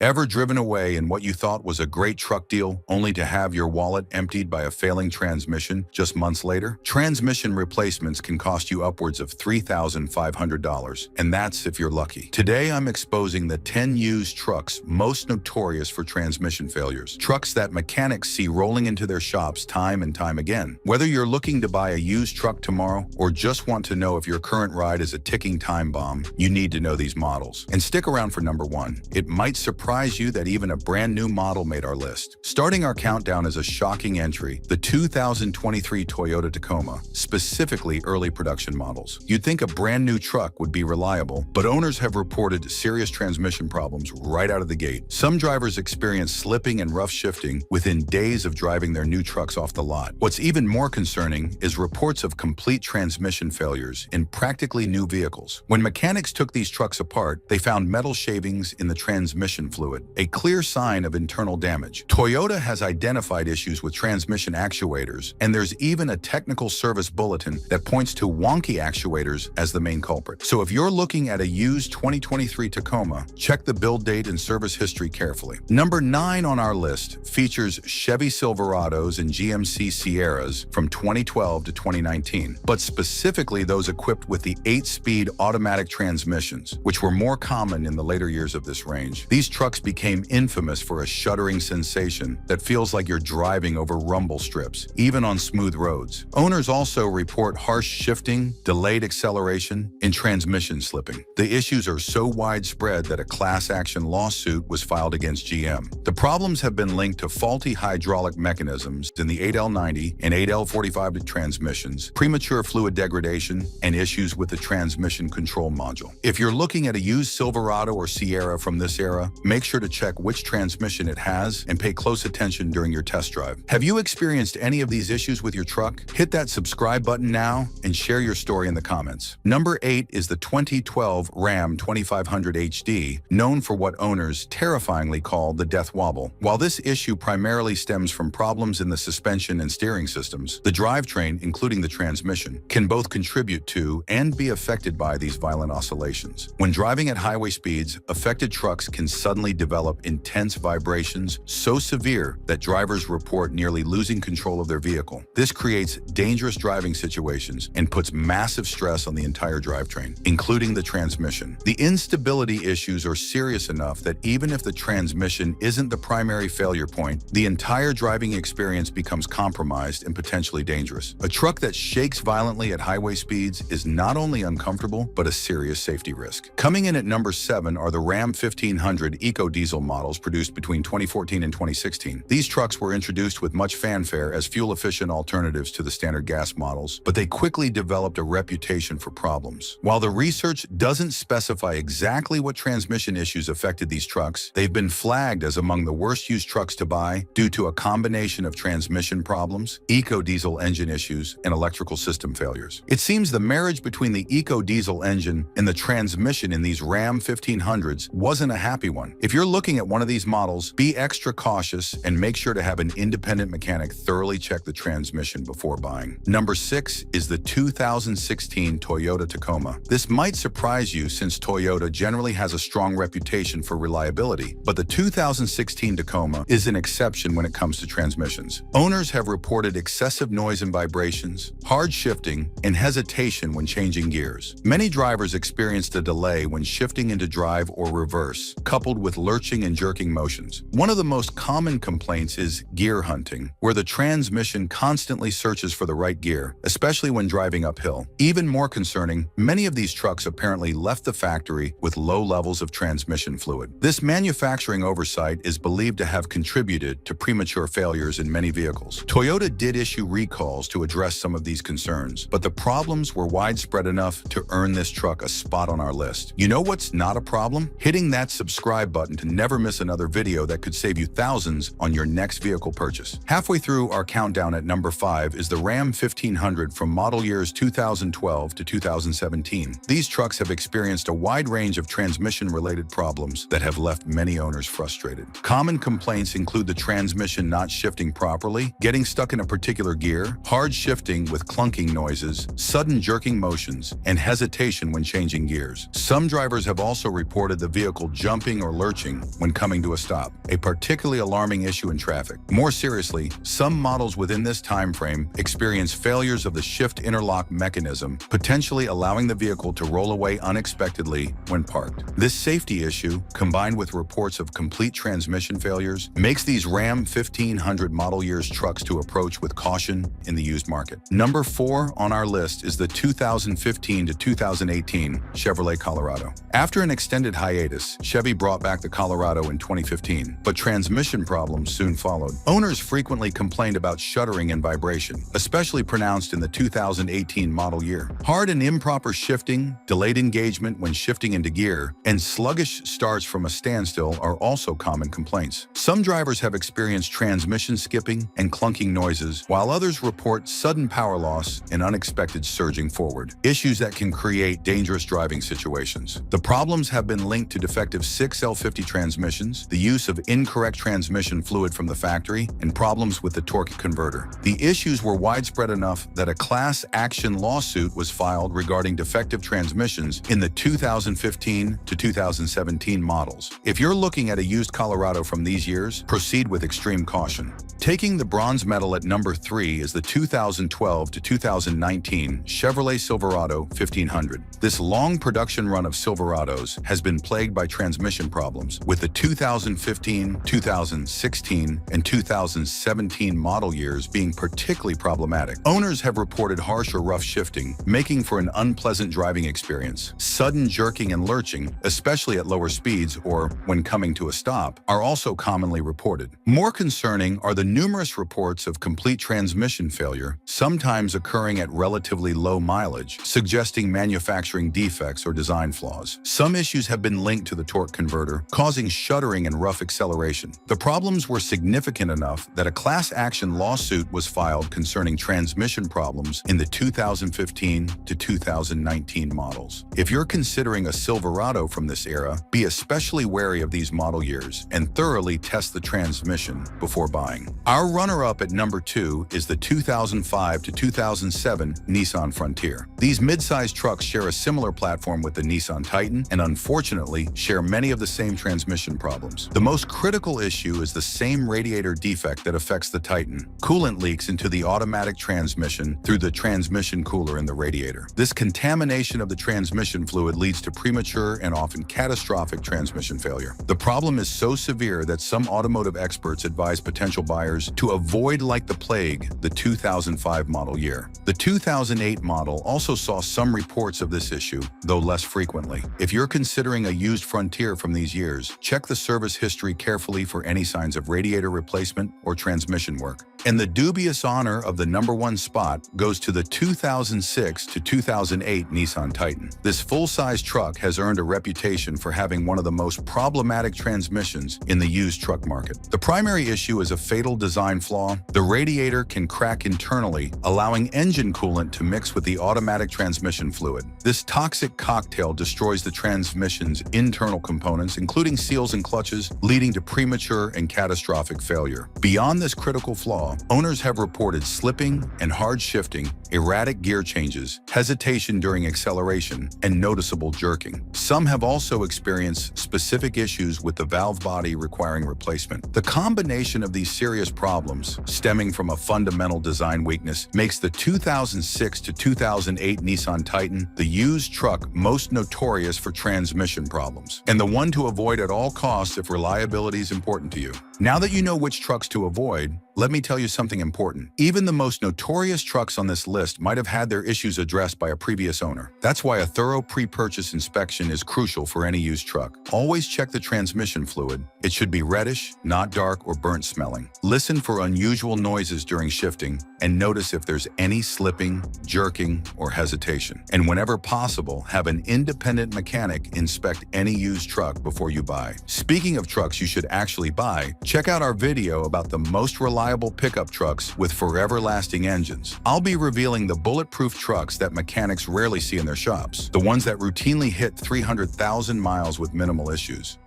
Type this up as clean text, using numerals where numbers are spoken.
Ever driven away in what you thought was a great truck deal, only to have your wallet emptied by a failing transmission just months later? Transmission replacements can cost you upwards of $3,500, and that's if you're lucky. Today, I'm exposing the 10 used trucks most notorious for transmission failures. Trucks that mechanics see rolling into their shops time and time again. Whether you're looking to buy a used truck tomorrow or just want to know if your current ride is a ticking time bomb, you need to know these models. And stick around for number 1. It might surprise you that even a brand new model made our list. Starting our countdown is a shocking entry, the 2023 Toyota Tacoma, specifically early production models. You'd think a brand new truck would be reliable, but owners have reported serious transmission problems right out of the gate. Some drivers experience slipping and rough shifting within days of driving their new trucks off the lot. What's even more concerning is reports of complete transmission failures in practically new vehicles. When mechanics took these trucks apart, they found metal shavings in the transmission fluid, a clear sign of internal damage. Toyota has identified issues with transmission actuators, and there's even a technical service bulletin that points to wonky actuators as the main culprit. So if you're looking at a used 2023 Tacoma, check the build date and service history carefully. Number 9 on our list features Chevy Silverados and GMC Sierras from 2012 to 2019, but specifically those equipped with the 8-speed automatic transmissions, which were more common in the later years of this range. These trucks became infamous for a shuddering sensation that feels like you're driving over rumble strips, even on smooth roads. Owners also report harsh shifting, delayed acceleration, and transmission slipping. The issues are so widespread that a class action lawsuit was filed against GM. The problems have been linked to faulty hydraulic mechanisms in the 8L90 and 8L45 transmissions, premature fluid degradation, and issues with the transmission control module. If you're looking at a used Silverado or Sierra from this era, make sure to check which transmission it has and pay close attention during your test drive. Have you experienced any of these issues with your truck? Hit that subscribe button now and share your story in the comments. Number 8 is the 2012 Ram 2500 HD, known for what owners terrifyingly call the death wobble. While this issue primarily stems from problems in the suspension and steering systems, the drivetrain, including the transmission, can both contribute to and be affected by these violent oscillations. When driving at highway speeds, affected trucks can suddenly develop intense vibrations so severe that drivers report nearly losing control of their vehicle. This creates dangerous driving situations and puts massive stress on the entire drivetrain, including the transmission. The instability issues are serious enough that even if the transmission isn't the primary failure point, the entire driving experience becomes compromised and potentially dangerous. A truck that shakes violently at highway speeds is not only uncomfortable, but a serious safety risk. Coming in at number 7 are the Ram 1500 EcoDiesel models produced between 2014 and 2016. These trucks were introduced with much fanfare as fuel-efficient alternatives to the standard gas models, but they quickly developed a reputation for problems. While the research doesn't specify exactly what transmission issues affected these trucks, they've been flagged as among the worst used trucks to buy due to a combination of transmission problems, EcoDiesel engine issues, and electrical system failures. It seems the marriage between the EcoDiesel engine and the transmission in these Ram 1500s wasn't a happy one. If you're looking at one of these models, be extra cautious and make sure to have an independent mechanic thoroughly check the transmission before buying. Number 6 is the 2016 Toyota Tacoma. This might surprise you since Toyota generally has a strong reputation for reliability, but the 2016 Tacoma is an exception when it comes to transmissions. Owners have reported excessive noise and vibrations, hard shifting, and hesitation when changing gears. Many drivers experienced a delay when shifting into drive or reverse, coupled with lurching and jerking motions. One of the most common complaints is gear hunting, where the transmission constantly searches for the right gear, especially when driving uphill. Even more concerning, many of these trucks apparently left the factory with low levels of transmission fluid. This manufacturing oversight is believed to have contributed to premature failures in many vehicles. Toyota did issue recalls to address some of these concerns, but the problems were widespread enough to earn this truck a spot on our list. You know what's not a problem? Hitting that subscribe button to never miss another video that could save you thousands on your next vehicle purchase. Halfway through our countdown at number 5 is the Ram 1500 from model years 2012 to 2017. These trucks have experienced a wide range of transmission-related problems that have left many owners frustrated. Common complaints include the transmission not shifting properly, getting stuck in a particular gear, hard shifting with clunking noises, sudden jerking motions, and hesitation when changing gears. Some drivers have also reported the vehicle jumping or lurching lurching when coming to a stop, a particularly alarming issue in traffic. More seriously, some models within this time frame experience failures of the shift interlock mechanism, potentially allowing the vehicle to roll away unexpectedly when parked. This safety issue, combined with reports of complete transmission failures, makes these Ram 1500 model years trucks to approach with caution in the used market. Number 4 on our list is the 2015 to 2018 Chevrolet Colorado. After an extended hiatus, Chevy brought back the Colorado in 2015, but transmission problems soon followed. Owners frequently complained about shuddering and vibration, especially pronounced in the 2018 model year. Hard and improper shifting, delayed engagement when shifting into gear, and sluggish starts from a standstill are also common complaints. Some drivers have experienced transmission skipping and clunking noises, while others report sudden power loss and unexpected surging forward, issues that can create dangerous driving situations. The problems have been linked to defective 6L50 transmissions, the use of incorrect transmission fluid from the factory, and problems with the torque converter. The issues were widespread enough that a class action lawsuit was filed regarding defective transmissions in the 2015 to 2017 models. If you're looking at a used Colorado from these years, proceed with extreme caution. Taking the bronze medal at number 3 is the 2012 to 2019 Chevrolet Silverado 1500. This long production run of Silverados has been plagued by transmission problems, with the 2015, 2016, and 2017 model years being particularly problematic. Owners have reported harsh or rough shifting, making for an unpleasant driving experience. Sudden jerking and lurching, especially at lower speeds or when coming to a stop, are also commonly reported. More concerning are the numerous reports of complete transmission failure, sometimes occurring at relatively low mileage, suggesting manufacturing defects or design flaws. Some issues have been linked to the torque converter, causing shuddering and rough acceleration. The problems were significant enough that a class action lawsuit was filed concerning transmission problems in the 2015 to 2019 models. If you're considering a Silverado from this era, be especially wary of these model years and thoroughly test the transmission before buying. Our runner-up at number 2 is the 2005 to 2007 Nissan Frontier. These mid-sized trucks share a similar platform with the Nissan Titan and unfortunately share many of the same transmission problems. The most critical issue is the same radiator defect that affects the Titan. Coolant leaks into the automatic transmission through the transmission cooler in the radiator. This contamination of the transmission fluid leads to premature and often catastrophic transmission failure. The problem is so severe that some automotive experts advise potential buyers to avoid like the plague the 2005 model year. The 2008 model also saw some reports of this issue, though less frequently. If you're considering a used Frontier from these years, check the service history carefully for any signs of radiator replacement or transmission work. And the dubious honor of the number 1 spot goes to the 2006 to 2008 Nissan Titan. This full-size truck has earned a reputation for having one of the most problematic transmissions in the used truck market. The primary issue is a fatal design flaw. The radiator can crack internally, allowing engine coolant to mix with the automatic transmission fluid. This toxic cocktail destroys the transmission's internal components, including seals and clutches, leading to premature and catastrophic failure. Beyond this critical flaw, owners have reported slipping and hard shifting, erratic gear changes, hesitation during acceleration, and noticeable jerking. Some have also experienced specific issues with the valve body requiring replacement. The combination of these serious problems, stemming from a fundamental design weakness, makes the 2006 to 2008 Nissan Titan the used truck most notorious for transmission problems, and the one to avoid at all costs if reliability is important to you. Now that you know which trucks to avoid, let me tell you something important. Even the most notorious trucks on this list might have had their issues addressed by a previous owner. That's why a thorough pre-purchase inspection is crucial for any used truck. Always check the transmission fluid. It should be reddish, not dark or burnt smelling. Listen for unusual noises during shifting and notice if there's any slipping, jerking, or hesitation. And whenever possible, have an independent mechanic inspect any used truck before you buy. Speaking of trucks you should actually buy, check out our video about the most reliable pickup trucks with forever-lasting engines. I'll be revealing the bulletproof trucks that mechanics rarely see in their shops, the ones that routinely hit 300,000 miles with minimal issues.